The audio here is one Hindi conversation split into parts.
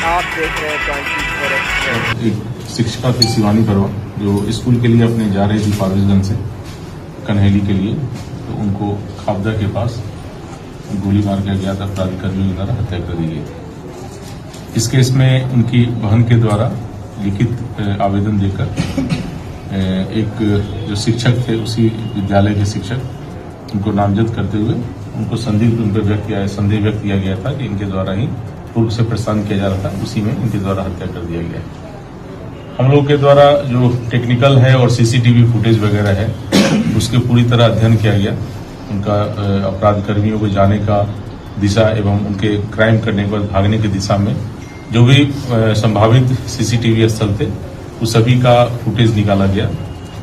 आप देख रहे हैं 24 एक शिक्षिका थी शिवानी परवा जो स्कूल के लिए अपने जा रही थी फारबिसगंज से कन्हैली के लिए, तो उनको खाबदा के पास गोली मार के गया था, अपराधी कर्मियों द्वारा हत्या कर दी गई थी। इस केस में उनकी बहन के द्वारा लिखित आवेदन देकर एक जो शिक्षक थे उसी विद्यालय के शिक्षक उनको नामजद करते हुए उनको संदेह व्यक्त किया गया था कि इनके द्वारा ही पूर्व से प्रस्थान किया जा रहा था, उसी में इनके द्वारा हत्या कर दिया गया है। हम लोग के द्वारा जो टेक्निकल है और सीसीटीवी फुटेज वगैरह है उसके पूरी तरह अध्ययन किया गया। उनका अपराध कर्मियों को जाने का दिशा एवं उनके क्राइम करने के बाद भागने की दिशा में जो भी संभावित सीसीटीवी स्थल थे उस सभी का फुटेज निकाला गया।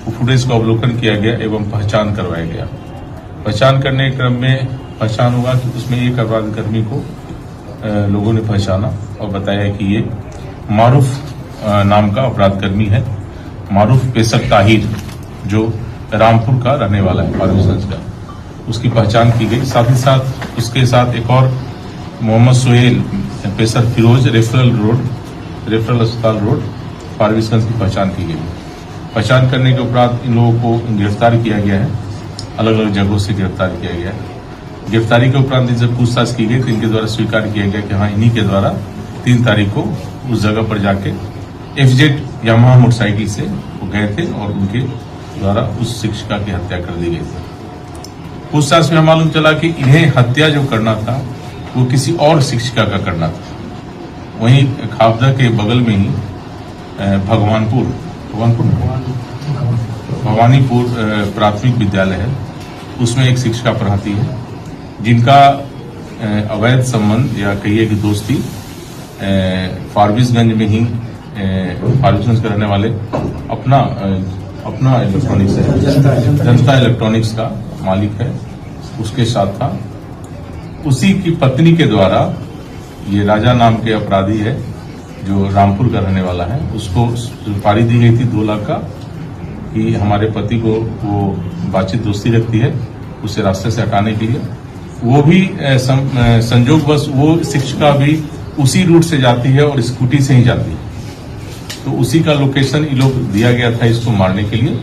वो फुटेज को अवलोकन किया गया एवं पहचान करवाया गया। पहचान करने के क्रम में पहचान हुआ कि उसमें एक अपराध कर्मी को लोगों ने पहचाना और बताया कि ये मारूफ नाम का अपराध कर्मी है। मारूफ पेशक ताहिर जो रामपुर का रहने वाला है फारबिसगंज का, उसकी पहचान की गई। साथ ही साथ उसके साथ एक और मोहम्मद सोहेल पेशर फिरोज रेफरल अस्पताल रोड फारबिसगंज की पहचान की गई। पहचान करने के उपरांत इन लोगों को गिरफ्तार किया गया है, अलग अलग जगहों से गिरफ्तार किया गया है। गिरफ्तारी के उपरांत इनसे पूछताछ की गई तो इनके द्वारा स्वीकार किया गया कि हाँ, इन्हीं के द्वारा 3 तारीख को उस जगह पर जाके FZ यामाहा मोटरसाइकिल से वो गए थे और उनके द्वारा उस शिक्षिका की हत्या कर दी गई थी। पूछताछ में मालूम चला कि इन्हें हत्या जो करना था वो किसी और शिक्षिका का करना था। वहीं खाबदा के बगल में ही भवानीपुर प्राथमिक विद्यालय है, उसमें एक शिक्षिका पढ़ाती है जिनका अवैध संबंध या कहिए कि दोस्ती फारबिसगंज में ही फारबिसगंज के रहने वाले अपना इलेक्ट्रॉनिक्स है, जनता इलेक्ट्रॉनिक्स का मालिक है, उसके साथ था। उसी की पत्नी के द्वारा ये राजा नाम के अपराधी है जो रामपुर का रहने वाला है, उसको सुपारी दी गई थी 2 लाख का कि हमारे पति को वो बातचीत दोस्ती रखती है, उसे रास्ते से हटाने के लिए। वो भी संजोगवश वो शिक्षिका भी उसी रूट से जाती है और स्कूटी से ही जाती है, तो उसी का लोकेशन ये लोग दिया गया था इसको मारने के लिए।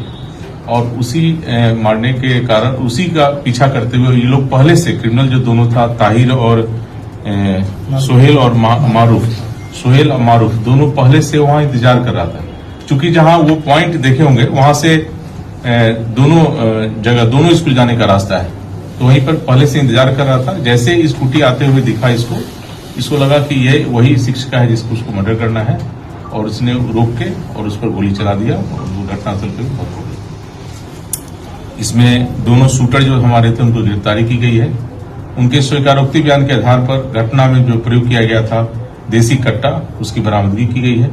और उसी मारने के कारण उसी का पीछा करते हुए ये लोग पहले से क्रिमिनल जो दोनों था ताहिर और सोहेल और सोहेल और मारूफ दोनों पहले से वहां इंतजार कर रहा था। चूंकि जहां वो पॉइंट देखे होंगे वहां से दोनों स्कूल जाने का रास्ता है, तो वहीं पर पहले से इंतजार कर रहा था। जैसे स्कूटी आते हुए दिखा इसको लगा कि ये वही शिक्षिका है जिसको उसको मर्डर करना है, और उसने रोक के और उस पर गोली चला दिया और वो घटनास्थल पर मौत हो गई। इसमें दोनों शूटर जो हमारे थे उनको गिरफ्तारी की गई है। उनके स्वीकारोक्ति बयान के आधार पर घटना में जो प्रयोग किया गया था देसी कट्टा, उसकी बरामदगी की गई है।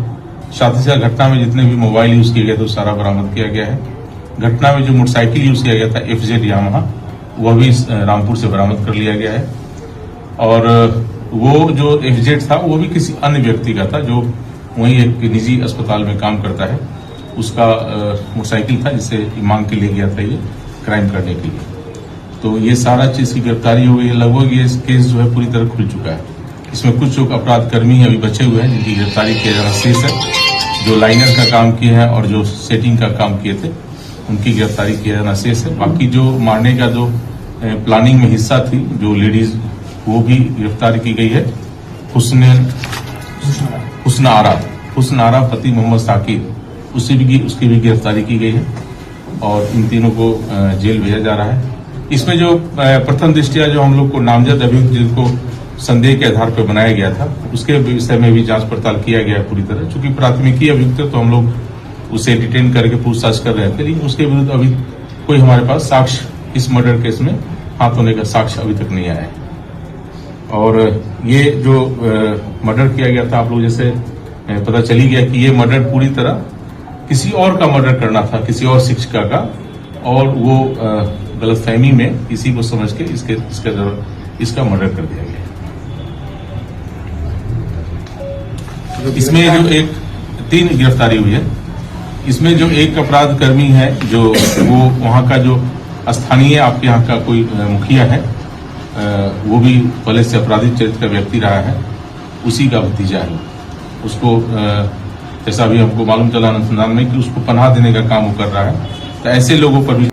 साथ ही साथ घटना में जितने भी मोबाइल यूज किए गए थे सारा बरामद किया गया है। घटना में जो मोटरसाइकिल यूज किया गया था FZ यामाहा, वह भी रामपुर से बरामद कर लिया गया है। और वो जो FZ था वो भी किसी अन्य व्यक्ति का था जो वहीं एक निजी अस्पताल में काम करता है, उसका मोटरसाइकिल था जिससे मांग के लिए गया था ये क्राइम करने के लिए। तो ये सारा चीज की गिरफ्तारी हो गई है। लगभग ये केस जो है पूरी तरह खुल चुका है। इसमें कुछ लोग अपराध कर्मी अभी बचे हुए हैं जिनकी गिरफ्तारी किया जाना शेष है, जो लाइनर का काम किए हैं और जो सेटिंग का काम किए थे उनकी गिरफ्तारी किया जाना शेष है। बाकी जो मारने का जो प्लानिंग में हिस्सा थी जो लेडीज, वो भी गिरफ्तार की गई है। हुस्न आरा पति मोहम्मद साकिर, उसकी भी गिरफ्तारी की गई है और इन तीनों को जेल भेजा जा रहा है। इसमें जो प्रथम दृष्टया जो हम लोग को नामजद अभियुक्त जिनको संदेह के आधार पर बनाया गया था उसके विषय में भी जांच पड़ताल किया गया है पूरी तरह। चूंकि प्राथमिकी अभियुक्त है तो हम लोग उसे डिटेन करके पूछताछ कर रहे थे, लेकिन उसके विरुद्ध अभी कोई हमारे पास साक्ष्य इस मर्डर केस में हाथ होने का साक्ष्य अभी तक नहीं आया है। और ये जो मर्डर किया गया था, आप लोग जैसे पता चली गया कि ये मर्डर पूरी तरह किसी और का मर्डर करना था, किसी और शिक्षिका का, और वो गलतफहमी में किसी को समझ के इसका मर्डर कर दिया गया। इसमें जो 3 गिरफ्तारी हुई है, इसमें जो एक अपराध कर्मी है जो वो वहां का जो स्थानीय आपके यहाँ का कोई मुखिया है, वो भी पहले से आपराधिक चरित्र का व्यक्ति रहा है, उसी का भतीजा है। उसको जैसा अभी हमको मालूम चला अनुसंधान में कि उसको पनाह देने का काम वो कर रहा है। तो ऐसे लोगों पर भी